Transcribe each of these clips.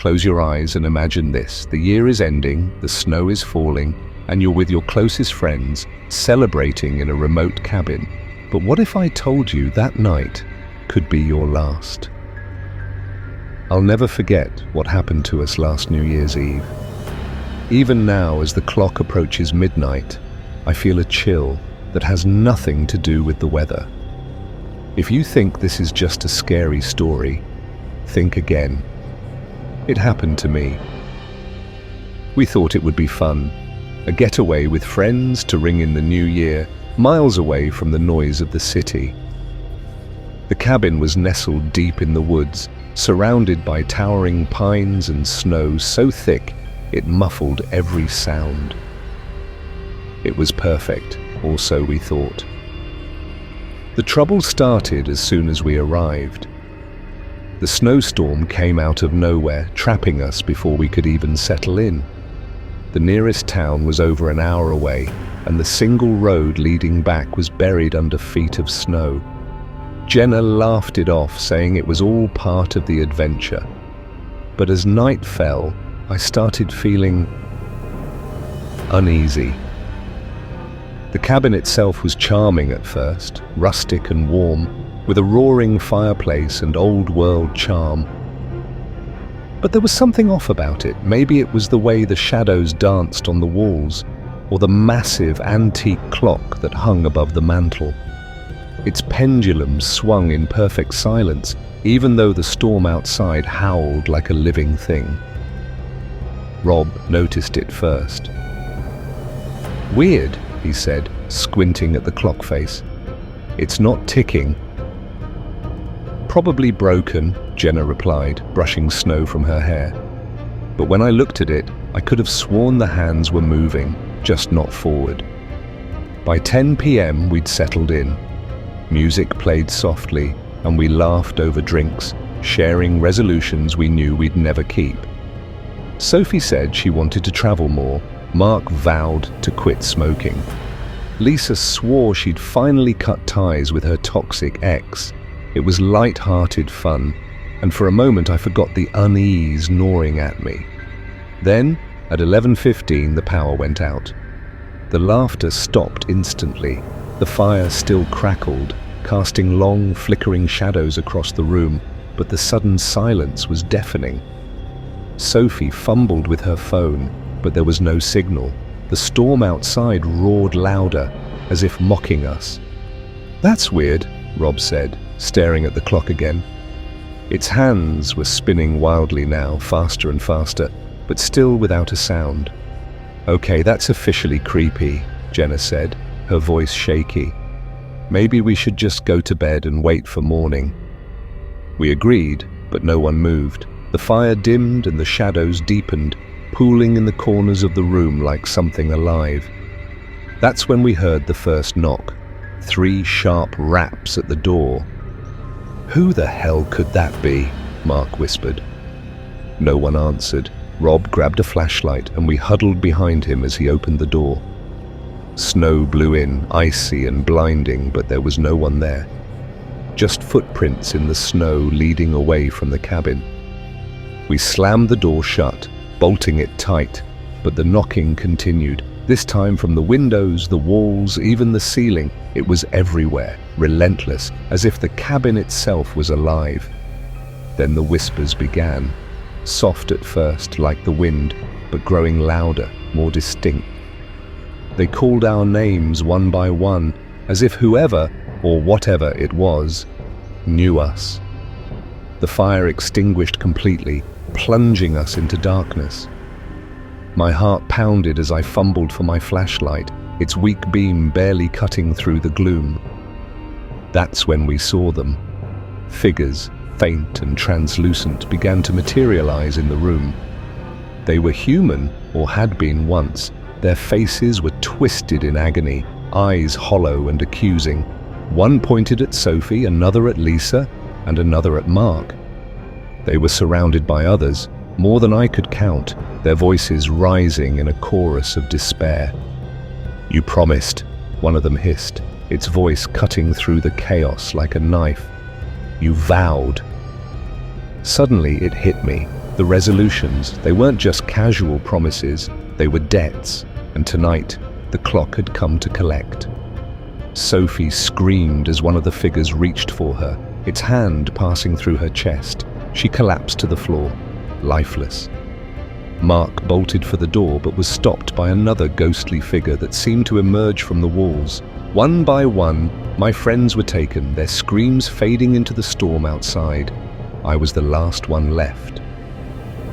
Close your eyes and imagine this. The year is ending, the snow is falling, and you're with your closest friends, celebrating in a remote cabin. But what if I told you that night could be your last? I'll never forget what happened to us last New Year's Eve. Even now, as the clock approaches midnight, I feel a chill that has nothing to do with the weather. If you think this is just a scary story, think again. It happened to me. We thought it would be fun, a getaway with friends to ring in the new year, miles away from the noise of the city. The cabin was nestled deep in the woods, surrounded by towering pines and snow so thick it muffled every sound. It was perfect, or so we thought. The trouble started as soon as we arrived. The snowstorm came out of nowhere, trapping us before we could even settle in. The nearest town was over an hour away, and the single road leading back was buried under feet of snow. Jenna laughed it off, saying it was all part of the adventure. But as night fell, I started feeling uneasy. The cabin itself was charming at first, rustic and warm, with a roaring fireplace and old-world charm. But there was something off about it. Maybe it was the way the shadows danced on the walls, or the massive antique clock that hung above the mantel. Its pendulum swung in perfect silence, even though the storm outside howled like a living thing. Rob noticed it first. "Weird," he said, squinting at the clock face. "It's not ticking." "Probably broken," Jenna replied, brushing snow from her hair. But when I looked at it, I could have sworn the hands were moving, just not forward. By 10 p.m. we'd settled in. Music played softly, and we laughed over drinks, sharing resolutions we knew we'd never keep. Sophie said she wanted to travel more. Mark vowed to quit smoking. Lisa swore she'd finally cut ties with her toxic ex. It was light-hearted fun, and for a moment I forgot the unease gnawing at me. Then, at 11:15, the power went out. The laughter stopped instantly. The fire still crackled, casting long, flickering shadows across the room, but the sudden silence was deafening. Sophie fumbled with her phone, but there was no signal. The storm outside roared louder, as if mocking us. "That's weird," Rob said, staring at the clock again. Its hands were spinning wildly now, faster and faster, but still without a sound. "Okay, that's officially creepy," Jenna said, her voice shaky. "Maybe we should just go to bed and wait for morning." We agreed, but no one moved. The fire dimmed and the shadows deepened, pooling in the corners of the room like something alive. That's when we heard the first knock. 3 sharp raps at the door. "Who the hell could that be?" Mark whispered. No one answered. Rob grabbed a flashlight and we huddled behind him as he opened the door. Snow blew in, icy and blinding, but there was no one there. Just footprints in the snow leading away from the cabin. We slammed the door shut, bolting it tight, but the knocking continued. This time from the windows, the walls, even the ceiling. It was everywhere, relentless, as if the cabin itself was alive. Then the whispers began, soft at first, like the wind, but growing louder, more distinct. They called our names one by one, as if whoever, or whatever it was, knew us. The fire extinguished completely, plunging us into darkness. My heart pounded as I fumbled for my flashlight, its weak beam barely cutting through the gloom. That's when we saw them. Figures, faint and translucent, began to materialize in the room. They were human, or had been once. Their faces were twisted in agony, eyes hollow and accusing. One pointed at Sophie, another at Lisa, and another at Mark. They were surrounded by others, more than I could count, their voices rising in a chorus of despair. "You promised," one of them hissed, its voice cutting through the chaos like a knife. "You vowed." Suddenly it hit me. The resolutions, they weren't just casual promises, they were debts, and tonight, the clock had come to collect. Sophie screamed as one of the figures reached for her, its hand passing through her chest. She collapsed to the floor, lifeless. Mark bolted for the door but was stopped by another ghostly figure that seemed to emerge from the walls. One by one, my friends were taken, their screams fading into the storm outside. I was the last one left.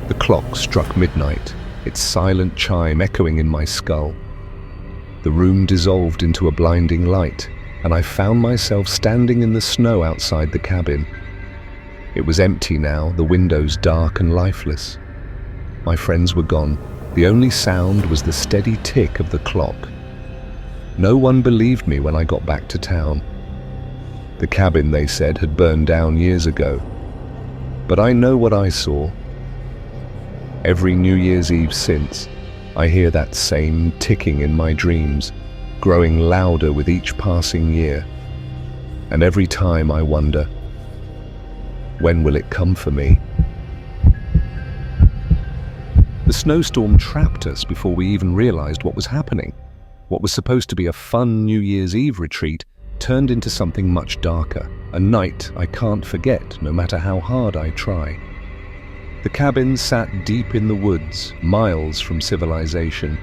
The clock struck midnight, its silent chime echoing in my skull. The room dissolved into a blinding light, and I found myself standing in the snow outside the cabin. It was empty now, the windows dark and lifeless. My friends were gone. The only sound was the steady tick of the clock. No one believed me when I got back to town. The cabin, they said, had burned down years ago. But I know what I saw. Every New Year's Eve since, I hear that same ticking in my dreams, growing louder with each passing year. And every time I wonder, when will it come for me? The snowstorm trapped us before we even realized what was happening. What was supposed to be a fun New Year's Eve retreat turned into something much darker, a night I can't forget no matter how hard I try. The cabin sat deep in the woods, miles from civilization.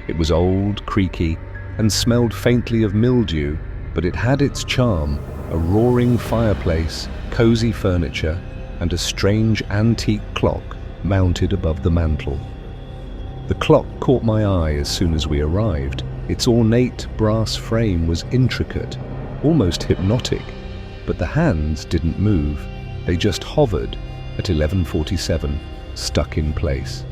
It was old, creaky, and smelled faintly of mildew, but it had its charm, a roaring fireplace, cozy furniture, and a strange antique clock mounted above the mantel. The clock caught my eye as soon as we arrived. Its ornate brass frame was intricate, almost hypnotic, but the hands didn't move. They just hovered at 11:47, stuck in place.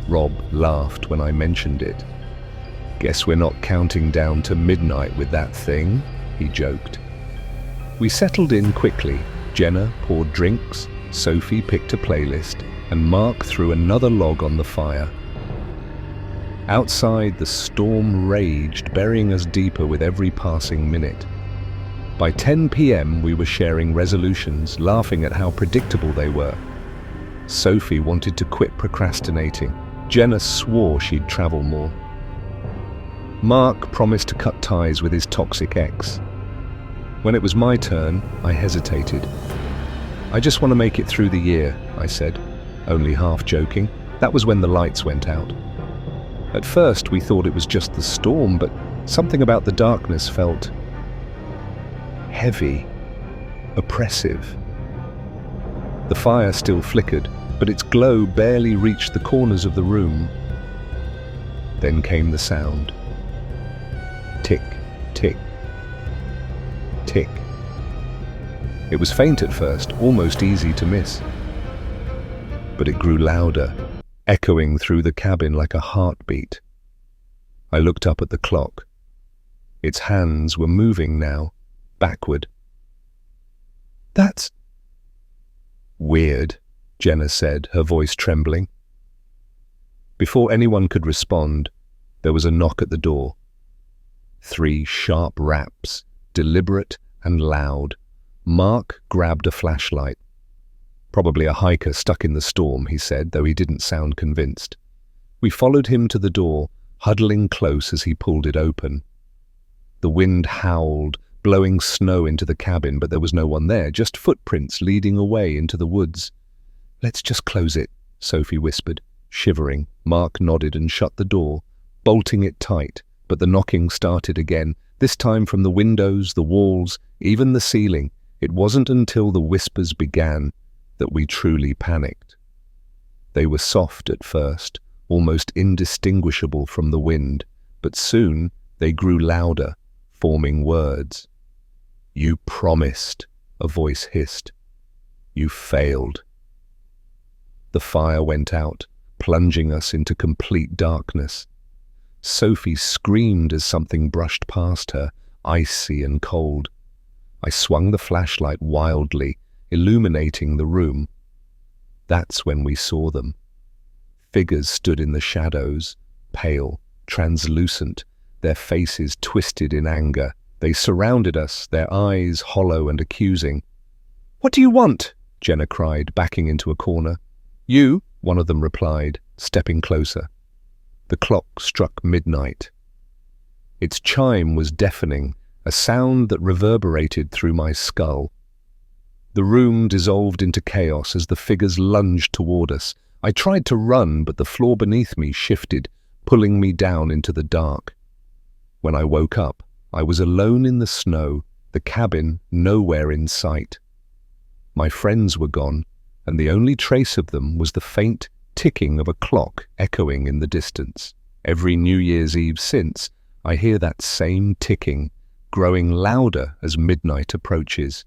Rob laughed when I mentioned it. "Guess we're not counting down to midnight with that thing," he joked. We settled in quickly. Jenna poured drinks, Sophie picked a playlist, and Mark threw another log on the fire. Outside, the storm raged, burying us deeper with every passing minute. By 10 p.m., we were sharing resolutions, laughing at how predictable they were. Sophie wanted to quit procrastinating. Jenna swore she'd travel more. Mark promised to cut ties with his toxic ex. When it was my turn, I hesitated. "I just want to make it through the year," I said, only half joking. That was when the lights went out. At first, we thought it was just the storm, but something about the darkness felt heavy, oppressive. The fire still flickered, but its glow barely reached the corners of the room. Then came the sound. Tick, tick, tick. It was faint at first, almost easy to miss. But it grew louder, echoing through the cabin like a heartbeat. I looked up at the clock. Its hands were moving now, backward. "That's weird," Jenna said, her voice trembling. Before anyone could respond, there was a knock at the door. 3 sharp raps, deliberate and loud. Mark grabbed a flashlight. "Probably a hiker stuck in the storm," he said, though he didn't sound convinced. We followed him to the door, huddling close as he pulled it open. The wind howled, blowing snow into the cabin, but there was no one there, just footprints leading away into the woods. "Let's just close it," Sophie whispered, shivering. Mark nodded and shut the door, bolting it tight, but the knocking started again, this time from the windows, the walls, even the ceiling. It wasn't until the whispers began that we truly panicked. They were soft at first, almost indistinguishable from the wind, but soon they grew louder, forming words. "You promised," a voice hissed. "You failed." The fire went out, plunging us into complete darkness. Sophie screamed as something brushed past her, icy and cold. I swung the flashlight wildly, illuminating the room. That's when we saw them. Figures stood in the shadows, pale, translucent, their faces twisted in anger. They surrounded us, their eyes hollow and accusing. "What do you want?" Jenna cried, backing into a corner. You, one of them replied, stepping closer. The clock struck midnight. Its chime was deafening, a sound that reverberated through my skull. The room dissolved into chaos as the figures lunged toward us. I tried to run, but the floor beneath me shifted, pulling me down into the dark. When I woke up, I was alone in the snow, the cabin nowhere in sight. My friends were gone, and the only trace of them was the faint ticking of a clock echoing in the distance. Every New Year's Eve since, I hear that same ticking, growing louder as midnight approaches.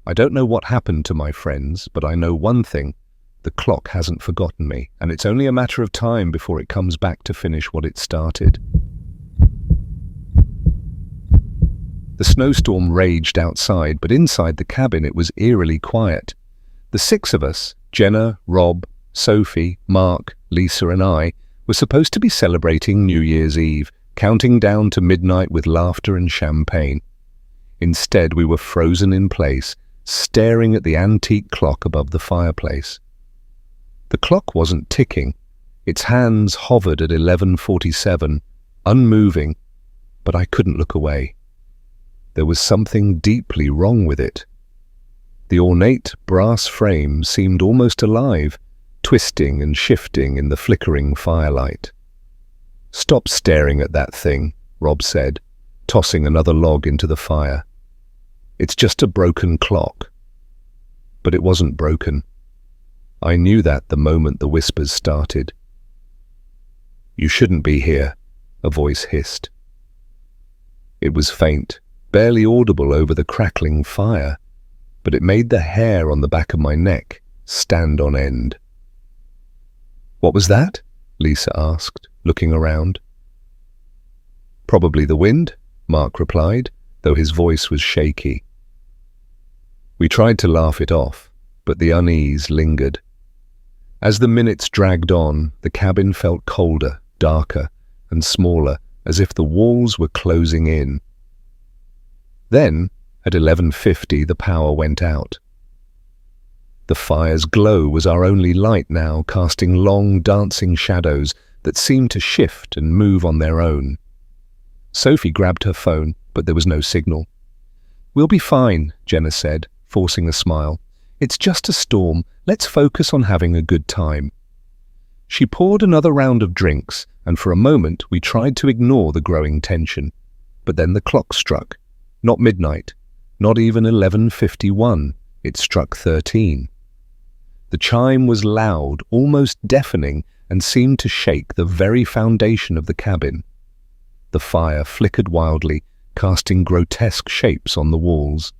I don't know what happened to my friends, but I know one thing: the clock hasn't forgotten me, and it's only a matter of time before it comes back to finish what it started. The snowstorm raged outside, but inside the cabin it was eerily quiet. The six of us, Jenna, Rob, Sophie, Mark, Lisa and I, were supposed to be celebrating New Year's Eve, counting down to midnight with laughter and champagne. Instead, we were frozen in place, staring at the antique clock above the fireplace. The clock wasn't ticking. Its hands hovered at 11:47, unmoving, but I couldn't look away. There was something deeply wrong with it. The ornate brass frame seemed almost alive, twisting and shifting in the flickering firelight. "Stop staring at that thing," Rob said, tossing another log into the fire. "It's just a broken clock." But it wasn't broken. I knew that the moment the whispers started. "You shouldn't be here," a voice hissed. It was faint, barely audible over the crackling fire, but it made the hair on the back of my neck stand on end. "What was that?" Lisa asked, looking around. "Probably the wind," Mark replied, though his voice was shaky. We tried to laugh it off, but the unease lingered. As the minutes dragged on, the cabin felt colder, darker, and smaller, as if the walls were closing in. Then, at 11:50, the power went out. The fire's glow was our only light now, casting long, dancing shadows that seemed to shift and move on their own. Sophie grabbed her phone, but there was no signal. "We'll be fine," Jenna said, forcing a smile. "It's just a storm. Let's focus on having a good time." She poured another round of drinks, and for a moment we tried to ignore the growing tension. But then the clock struck. Not midnight, not even 11:51. It struck 13. The chime was loud, almost deafening, and seemed to shake the very foundation of the cabin. The fire flickered wildly, casting grotesque shapes on the walls.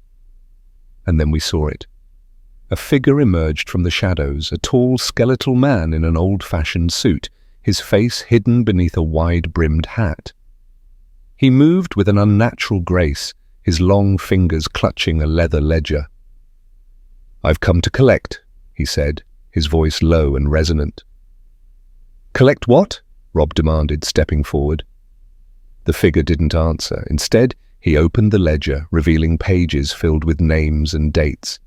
And then we saw it. A figure emerged from the shadows, a tall, skeletal man in an old-fashioned suit, his face hidden beneath a wide-brimmed hat. He moved with an unnatural grace, his long fingers clutching a leather ledger. "I've come to collect," he said, his voice low and resonant. "Collect what?" Rob demanded, stepping forward. The figure didn't answer. Instead, he opened the ledger, revealing pages filled with names and dates.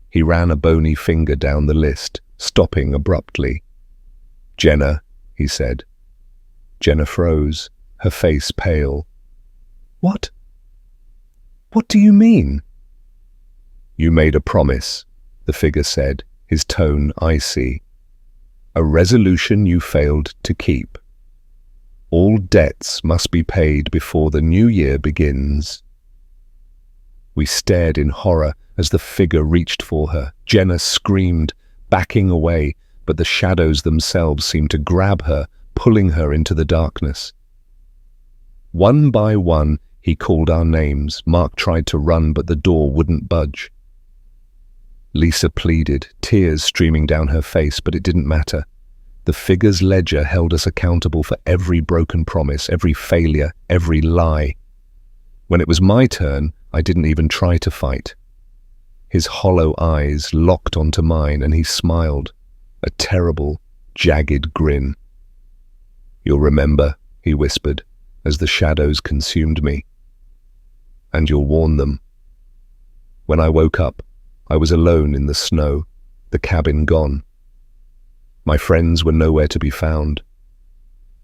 He ran a bony finger down the list, stopping abruptly. "Jenna," he said. Jenna froze, her face pale. "What? What do you mean?" "You made a promise," the figure said, his tone icy. "A resolution you failed to keep. All debts must be paid before the new year begins." We stared in horror as the figure reached for her. Jenna screamed, backing away, but the shadows themselves seemed to grab her, pulling her into the darkness. One by one, he called our names. Mark tried to run, but the door wouldn't budge. Lisa pleaded, tears streaming down her face, but it didn't matter. The figure's ledger held us accountable for every broken promise, every failure, every lie. When it was my turn, I didn't even try to fight. His hollow eyes locked onto mine, and he smiled, a terrible, jagged grin. "You'll remember," he whispered, as the shadows consumed me. "And you'll warn them." When I woke up, I was alone in the snow, the cabin gone. My friends were nowhere to be found.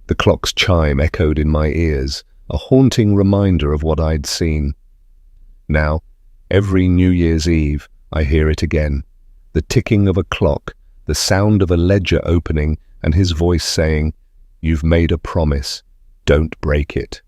The clock's chime echoed in my ears, a haunting reminder of what I'd seen. Now, every New Year's Eve, I hear it again. The ticking of a clock, the sound of a ledger opening, and his voice saying, "You've made a promise. Don't break it."